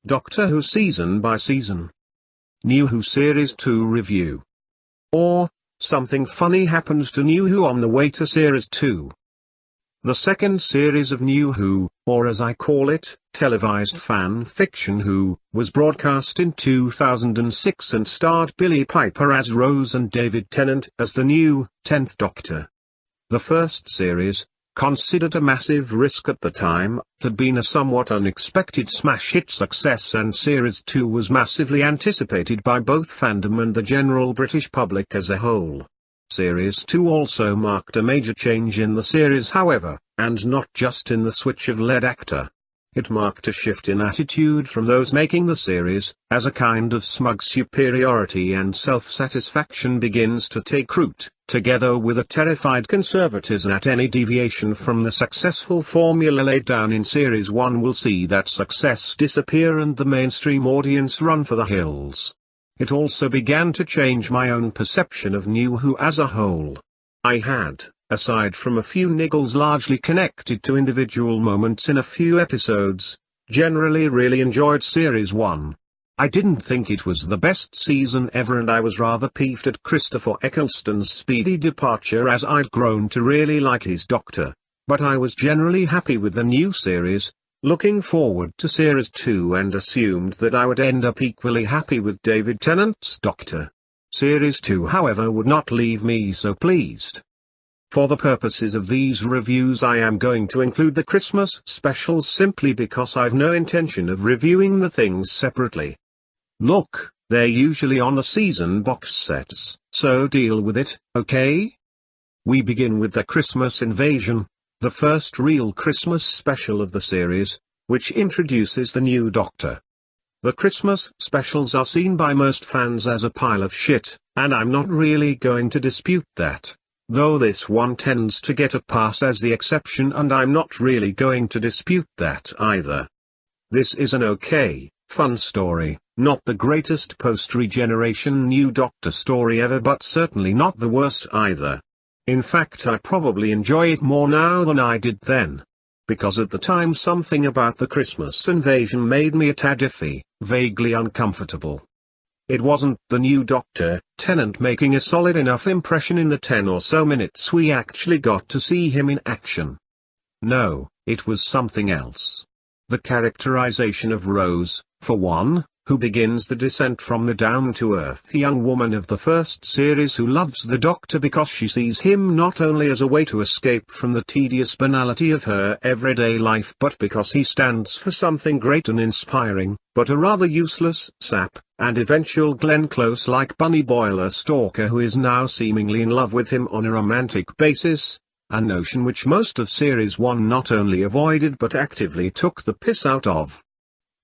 Doctor Who Season by Season. New Who Series 2 Review. Or, Something Funny Happens to New Who on the Way to Series 2. The second series of New Who, or as I call it, televised fan fiction Who, was broadcast in 2006 and starred Billie Piper as Rose and David Tennant as the new, 10th Doctor. The first series, considered a massive risk at the time, had been a somewhat unexpected smash hit success, and Series 2 was massively anticipated by both fandom and the general British public as a whole. Series 2 also marked a major change in the series, however, and not just in the switch of lead actor. It marked a shift in attitude from those making the series, as a kind of smug superiority and self-satisfaction begins to take root, together with a terrified conservatism that any deviation from the successful formula laid down in Series 1 will see that success disappear and the mainstream audience run for the hills. It also began to change my own perception of New Who as a whole. I had, aside from a few niggles largely connected to individual moments in a few episodes, generally really enjoyed Series 1. I didn't think it was the best season ever, and I was rather peeved at Christopher Eccleston's speedy departure, as I'd grown to really like his Doctor. But I was generally happy with the new series, looking forward to Series 2, and assumed that I would end up equally happy with David Tennant's Doctor. Series 2, however, would not leave me so pleased. For the purposes of these reviews, I am going to include the Christmas specials simply because I've no intention of reviewing the things separately. Look, they're usually on the season box sets, so deal with it, okay? We begin with the Christmas Invasion, the first real Christmas special of the series, which introduces the new Doctor. The Christmas specials are seen by most fans as a pile of shit, and I'm not really going to dispute that, though this one tends to get a pass as the exception, and I'm not really going to dispute that either. This is an okay, fun story, not the greatest post-regeneration new Doctor story ever, but certainly not the worst either. In fact, I probably enjoy it more now than I did then. Because at the time something about the Christmas Invasion made me a tad iffy, vaguely uncomfortable. It wasn't the new Doctor, Tennant, making a solid enough impression in the 10 or so minutes we actually got to see him in action. No, it was something else. The characterization of Rose, for one, who begins the descent from the down-to-earth young woman of the first series who loves the Doctor because she sees him not only as a way to escape from the tedious banality of her everyday life, but because he stands for something great and inspiring, but a rather useless sap, and eventual Glenn Close-like bunny boiler stalker who is now seemingly in love with him on a romantic basis, a notion which most of Series 1 not only avoided but actively took the piss out of.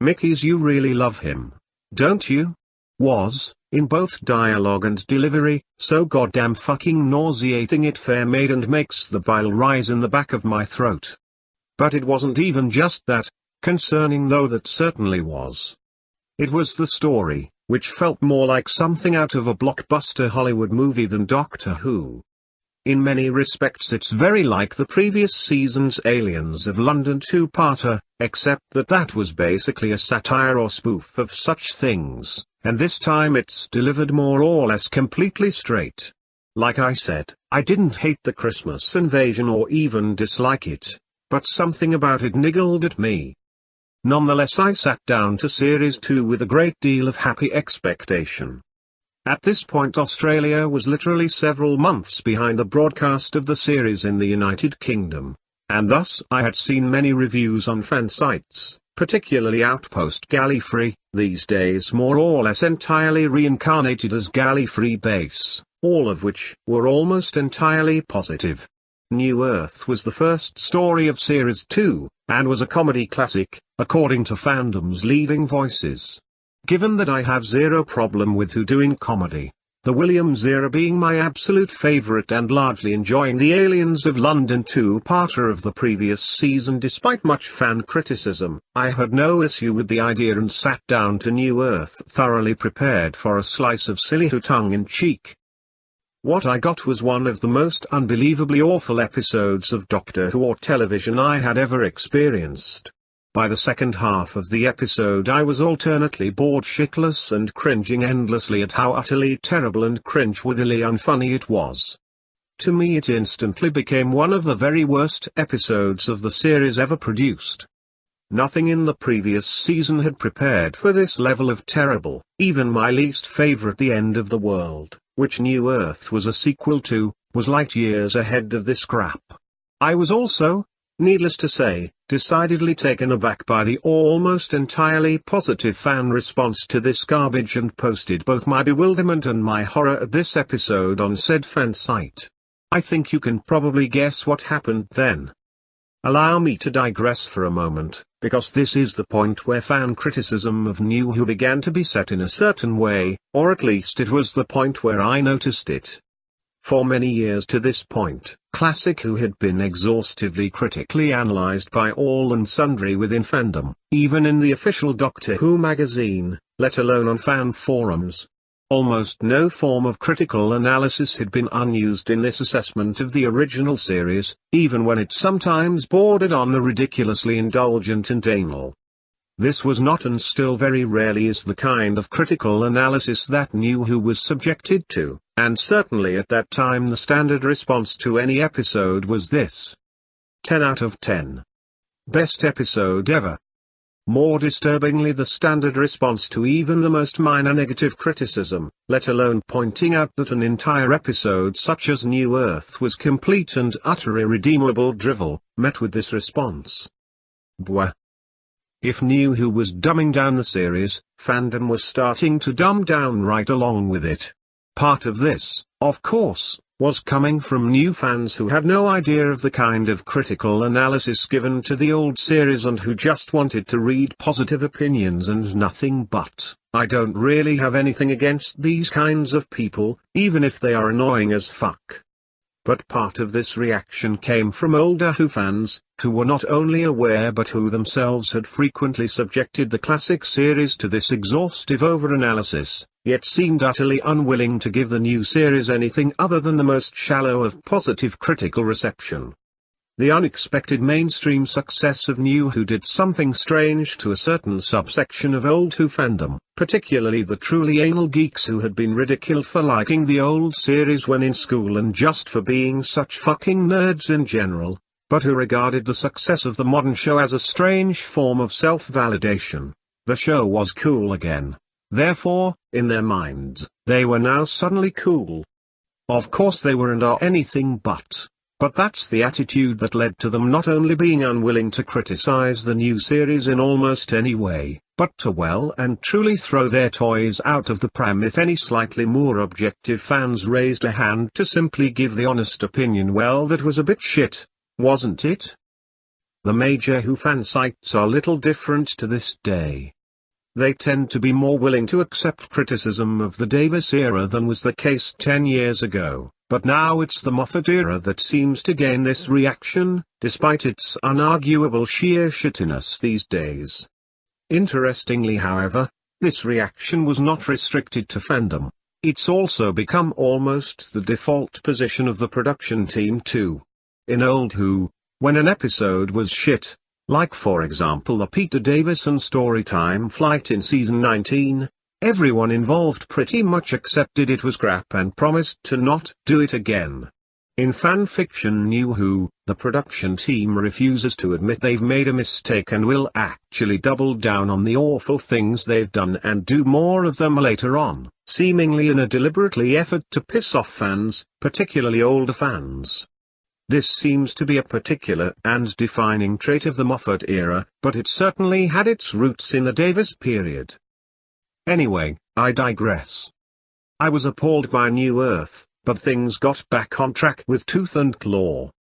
Mickey's "You really love him, don't you?" was, in both dialogue and delivery, so goddamn fucking nauseating it fair made and makes the bile rise in the back of my throat. But it wasn't even just that, concerning though that certainly was. It was the story, which felt more like something out of a blockbuster Hollywood movie than Doctor Who. In many respects it's very like the previous season's Aliens of London two-parter, except that that was basically a satire or spoof of such things, and this time it's delivered more or less completely straight. Like I said, I didn't hate the Christmas Invasion or even dislike it, but something about it niggled at me. Nonetheless, I sat down to Series 2 with a great deal of happy expectation. At this point Australia was literally several months behind the broadcast of the series in the United Kingdom, and thus I had seen many reviews on fan sites, particularly Outpost Gallifrey, these days more or less entirely reincarnated as Gallifrey Base, all of which were almost entirely positive. New Earth was the first story of Series 2, and was a comedy classic, according to fandom's leading voices. Given that I have zero problem with Who doing comedy, the Williams era being my absolute favorite and largely enjoying the Aliens of London two-parter of the previous season despite much fan criticism, I had no issue with the idea and sat down to New Earth thoroughly prepared for a slice of silly Who tongue-in-cheek. What I got was one of the most unbelievably awful episodes of Doctor Who or television I had ever experienced. By the second half of the episode I was alternately bored shitless and cringing endlessly at how utterly terrible and cringe-worthily unfunny it was. To me it instantly became one of the very worst episodes of the series ever produced. Nothing in the previous season had prepared for this level of terrible. Even my least favorite The End of the World, which New Earth was a sequel to, was light years ahead of this crap. I was also, needless to say, decidedly taken aback by the almost entirely positive fan response to this garbage and posted both my bewilderment and my horror at this episode on said fan site. I think you can probably guess what happened then. Allow me to digress for a moment, because this is the point where fan criticism of New Who began to be set in a certain way, or at least it was the point where I noticed it. For many years to this point, Classic Who had been exhaustively critically analysed by all and sundry within fandom, even in the official Doctor Who magazine, let alone on fan forums. Almost no form of critical analysis had been unused in this assessment of the original series, even when it sometimes bordered on the ridiculously indulgent and anal. This was not and still very rarely is the kind of critical analysis that New Who was subjected to, and certainly at that time the standard response to any episode was this: 10 out of 10. Best episode ever. More disturbingly, the standard response to even the most minor negative criticism, let alone pointing out that an entire episode such as New Earth was complete and utter irredeemable drivel, met with this response: Bwah. If New Who was dumbing down the series, fandom was starting to dumb down right along with it. Part of this, of course, was coming from new fans who had no idea of the kind of critical analysis given to the old series and who just wanted to read positive opinions and nothing but. I don't really have anything against these kinds of people, even if they are annoying as fuck. But part of this reaction came from older Who fans, who were not only aware but who themselves had frequently subjected the classic series to this exhaustive over-analysis, yet seemed utterly unwilling to give the new series anything other than the most shallow of positive critical reception. The unexpected mainstream success of New Who did something strange to a certain subsection of old Who fandom, particularly the truly anal geeks who had been ridiculed for liking the old series when in school and just for being such fucking nerds in general, but who regarded the success of the modern show as a strange form of self-validation. The show was cool again. Therefore, in their minds, they were now suddenly cool. Of course they were and are anything but. But that's the attitude that led to them not only being unwilling to criticize the new series in almost any way, but to well and truly throw their toys out of the pram if any slightly more objective fans raised a hand to simply give the honest opinion, well, that was a bit shit, wasn't it? The major Who fan sites are little different to this day. They tend to be more willing to accept criticism of the Davis era than was the case 10 years ago. But now it's the Moffat era that seems to gain this reaction, despite its unarguable sheer shittiness these days. Interestingly, however, this reaction was not restricted to fandom. It's also become almost the default position of the production team too. In old Who, when an episode was shit, like for example the Peter Davison Storytime Flight in season 19, everyone involved pretty much accepted it was crap and promised to not do it again. In fan fiction New Who, the production team refuses to admit they've made a mistake and will actually double down on the awful things they've done and do more of them later on, seemingly in a deliberately effort to piss off fans, particularly older fans. This seems to be a particular and defining trait of the Moffat era, but it certainly had its roots in the Davis period. Anyway, I digress. I was appalled by New Earth, but things got back on track with tooth and claw.